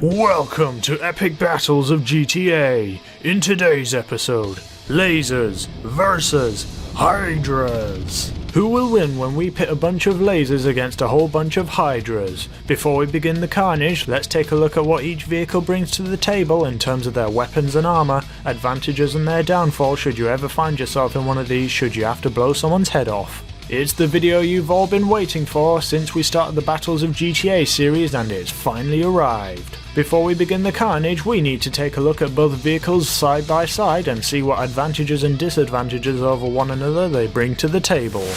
Welcome to Epic Battles of GTA. In today's episode, Lasers versus Hydras. Who will win when we pit a bunch of lasers against a whole bunch of Hydras? Before we begin the carnage, let's take a look at what each vehicle brings to the table in terms of their weapons and armor, advantages and their downfall should you ever find yourself in one of these should you have to blow someone's head off. It's the video you've all been waiting for since we started the Battles of GTA series, and it's finally arrived. Before we begin the carnage, we need to take a look at both vehicles side by side and see what advantages and disadvantages over one another they bring to the table.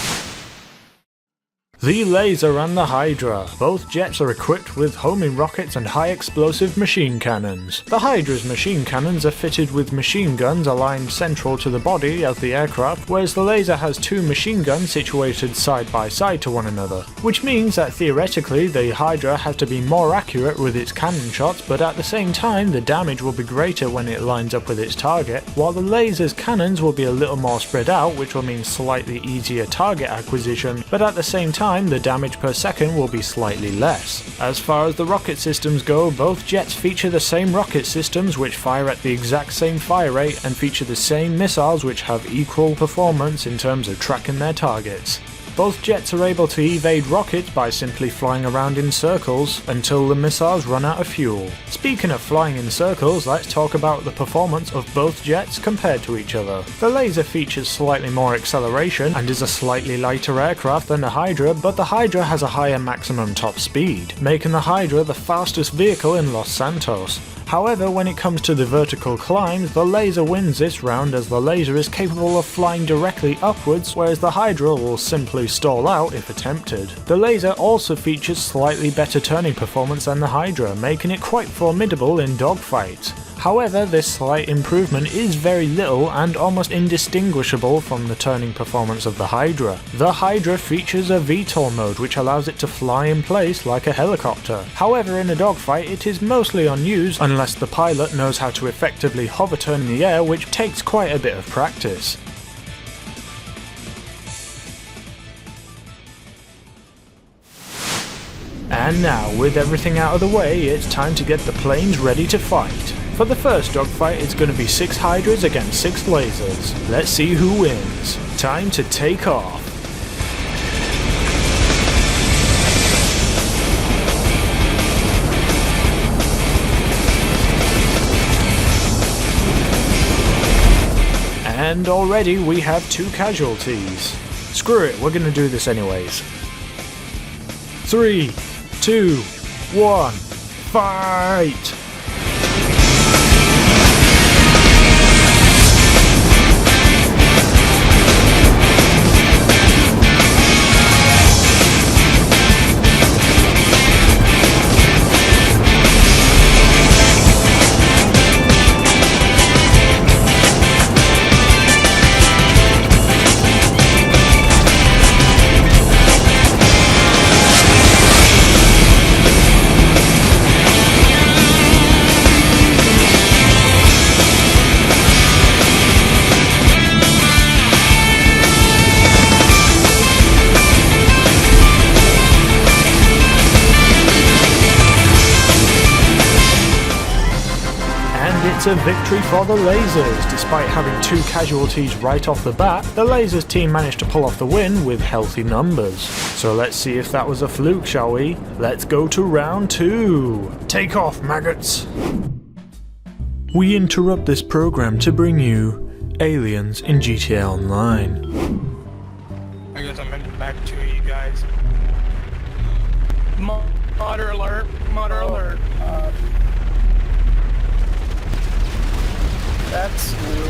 The Lazer and the Hydra. Both jets are equipped with homing rockets and high explosive machine cannons. The Hydra's machine cannons are fitted with machine guns aligned central to the body of the aircraft, whereas the Lazer has two machine guns situated side by side to one another, which means that theoretically the Hydra has to be more accurate with its cannon shots, but at the same time the damage will be greater when it lines up with its target, while the Lazer's cannons will be a little more spread out, which will mean slightly easier target acquisition, but at the same time the damage per second will be slightly less. As far as the rocket systems go, both jets feature the same rocket systems which fire at the exact same fire rate and feature the same missiles which have equal performance in terms of tracking their targets. Both jets are able to evade rockets by simply flying around in circles until the missiles run out of fuel. Speaking of flying in circles, let's talk about the performance of both jets compared to each other. The Lazer features slightly more acceleration and is a slightly lighter aircraft than the Hydra, but the Hydra has a higher maximum top speed, making the Hydra the fastest vehicle in Los Santos. However, when it comes to the vertical climbs, the Lazer wins this round as the Lazer is capable of flying directly upwards, whereas the Hydra will simply stall out if attempted. The Lazer also features slightly better turning performance than the Hydra, making it quite formidable in dogfights. However, this slight improvement is very little and almost indistinguishable from the turning performance of the Hydra. The Hydra features a VTOL mode which allows it to fly in place like a helicopter. However, in a dogfight it is mostly unused unless the pilot knows how to effectively hover turn in the air, which takes quite a bit of practice. And now, with everything out of the way, it's time to get the planes ready to fight. For the first dogfight, it's going to be 6 Hydras against 6 Lasers. Let's see who wins. Time to take off. And already we have 2 casualties. Screw it, we're going to do this anyways. 3, 2, 1, fight! It's a victory for the Lasers. Despite having 2 casualties right off the bat, the Lasers team managed to pull off the win with healthy numbers. So let's see if that was a fluke, shall we? Let's go to round 2. Take off, maggots! We interrupt this program to bring you Aliens in GTA Online. I guess I'm heading back to you guys. Modder alert! Modder alert! That's new.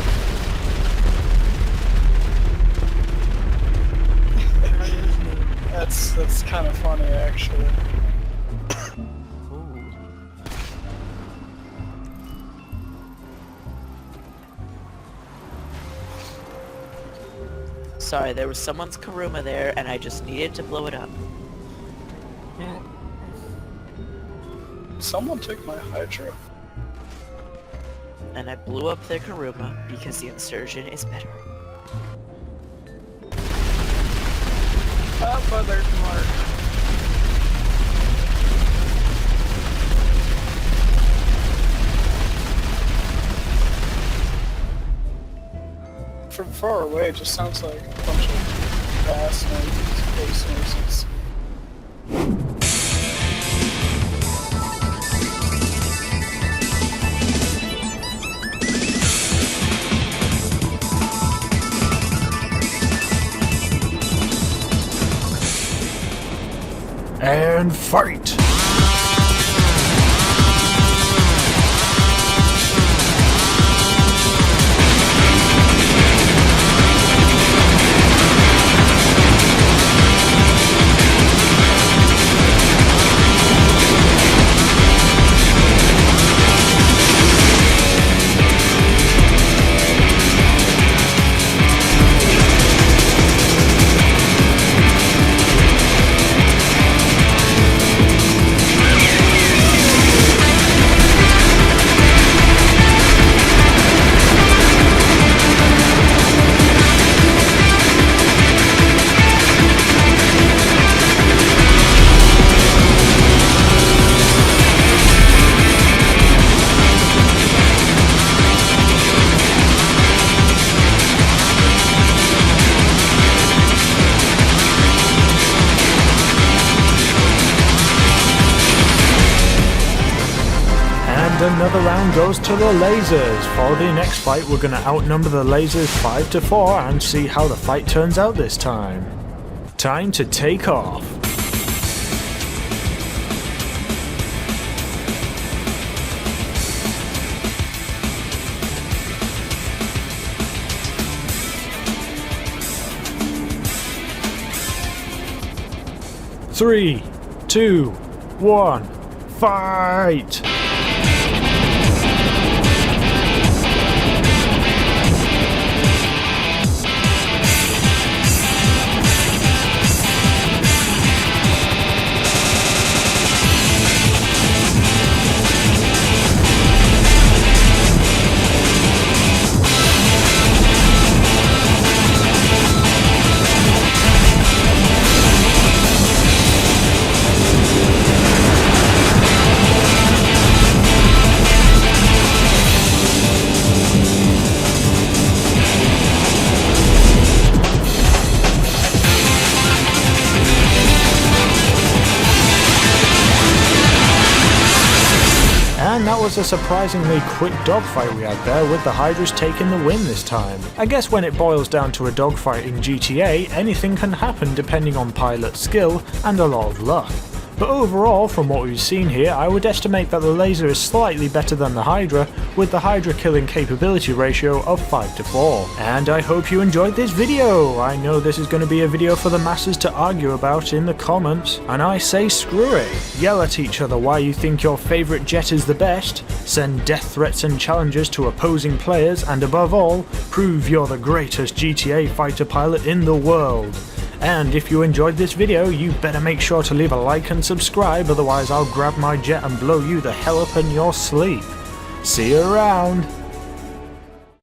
That's kind of funny, actually. Sorry, there was someone's Karuma there, and I just needed to blow it up. Someone took my Hydra. And I blew up their Karuma because the Insurgent is better. Oh, but there's Mark. far away, it just sounds like a bunch of bass noises, bass noises. And fight! Another round goes to the Lasers. For the next fight, we're going to outnumber the Lasers 5-4 and see how the fight turns out this time. Time to take off. Three, 2, 1, fight! And that was a surprisingly quick dogfight we had there, with the Hydras taking the win this time. I guess when it boils down to a dogfight in GTA, anything can happen depending on pilot skill and a lot of luck. But overall, from what we've seen here, I would estimate that the Lazer is slightly better than the Hydra, with the Hydra killing capability ratio of 5-4. And I hope you enjoyed this video! I know this is going to be a video for the masses to argue about in the comments, and I say screw it! Yell at each other why you think your favourite jet is the best, send death threats and challenges to opposing players, and above all, prove you're the greatest GTA fighter pilot in the world. And if you enjoyed this video, you better make sure to leave a like and subscribe, otherwise I'll grab my jet and blow you the hell up in your sleep. See you around!